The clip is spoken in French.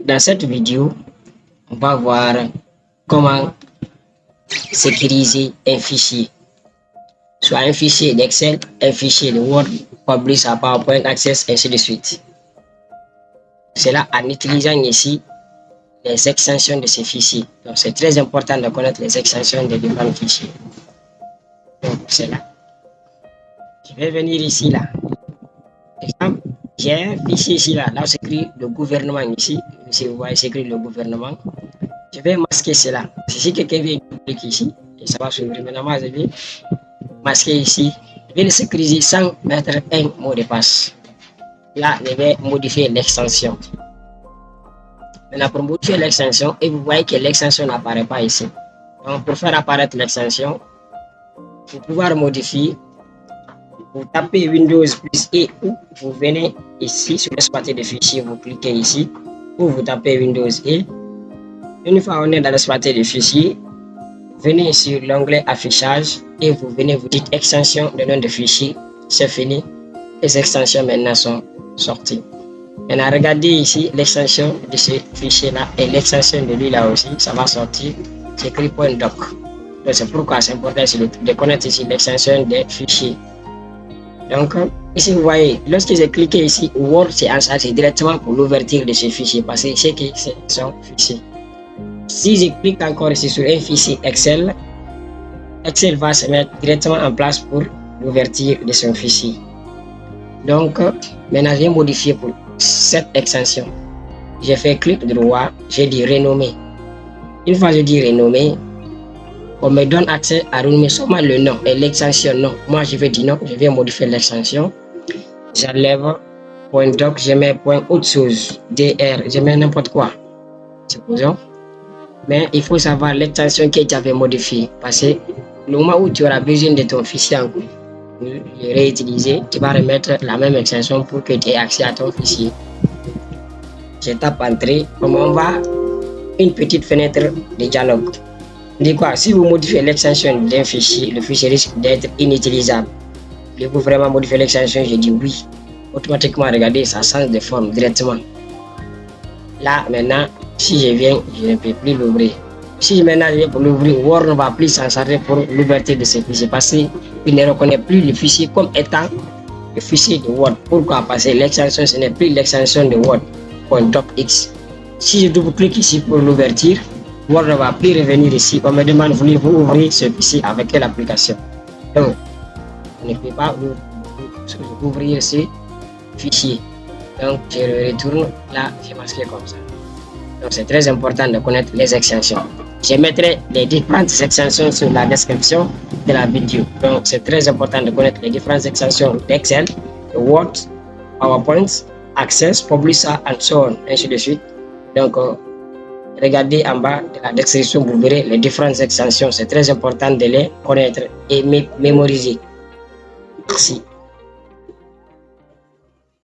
Dans cette vidéo, on va voir comment sécuriser un fichier, soit un fichier d'Excel, un fichier de Word, Publish à PowerPoint, Access, ainsi de suite. Cela en utilisant ici les extensions de ces fichiers. Donc c'est très important de connaître les extensions des différents fichiers. Donc c'est là. Je vais venir ici là. Exemple, j'ai un fichier ici là. Là c'est écrit le gouvernement ici. Si vous voyez c'est écrit le gouvernement. Je vais masquer cela. Si quelqu'un vient cliquer ici, et ça va s'ouvrir. Maintenant, je vais masquer ici. Je vais le sécuriser sans mettre un mot de passe. Là, je vais modifier l'extension. Maintenant, pour modifier l'extension, et vous voyez que l'extension n'apparaît pas ici. Donc, pour faire apparaître l'extension, pour pouvoir modifier, vous tapez Windows plus E ou vous venez ici sur l'espace de fichiers, vous cliquez ici, ou vous tapez Windows E. Une fois on est dans l'espace de fichiers, venez sur l'onglet affichage et vous venez vous dites extension de nom de fichier, c'est fini. Les extensions maintenant sont sorties. Maintenant regardez ici l'extension de ce fichier là et l'extension de lui là aussi, ça va sortir, c'est écrit .doc. Donc c'est pourquoi c'est important de connaître ici l'extension des fichiers. Donc ici vous voyez, lorsque j'ai cliqué ici, Word c'est en charge directement pour l'ouverture de ce fichier parce que c'est que c'est son fichier. Si je clique encore ici sur un fichier Excel, Excel va se mettre directement en place pour l'ouverture de son fichier. Donc, maintenant, j'ai modifié pour cette extension. J'ai fait clic droit, j'ai dit renommer. Une fois que je dis renommer, on me donne accès à renommer seulement le nom et l'extension non. Moi, je vais dire non, je vais modifier l'extension. J'enlève .doc, je mets autre chose, .dr, je mets n'importe quoi. Supposons. Mais il faut savoir l'extension que tu avais modifiée parce que le moment où tu auras besoin de ton fichier en cours, pour le réutiliser, tu vas remettre la même extension pour que tu aies accès à ton fichier. Je tape entrée, on m'envoie une petite fenêtre de dialogue. Dit quoi? Si vous modifiez l'extension d'un fichier, le fichier risque d'être inutilisable. Voulez-vous vraiment modifier l'extension? Je dis oui. Automatiquement, regardez, ça change de forme directement. Là, maintenant, si je viens, je ne peux plus l'ouvrir. Si maintenant je viens pour l'ouvrir, Word ne va plus s'en charger pour l'ouverture de ce fichier parce qu'il ne reconnaît plus le fichier comme étant le fichier de Word. Pourquoi? Parce que l'extension, ce n'est plus l'extension de Word, .docx. Si je double-clique ici pour l'ouverture, Word ne va plus revenir ici. On me demande, voulez-vous ouvrir ce fichier avec quelle application? Donc, on ne peut pas ouvrir ce fichier. Donc, je le retourne là, j'ai masqué comme ça. Donc, c'est très important de connaître les extensions. Je mettrai les différentes extensions sur la description de la vidéo. Donc, c'est très important de connaître les différentes extensions d'Excel, de Word, PowerPoint, Access, Publish, and so on, ainsi de suite. Donc, regardez en bas de la description, vous verrez les différentes extensions. C'est très important de les connaître et mémoriser. Merci.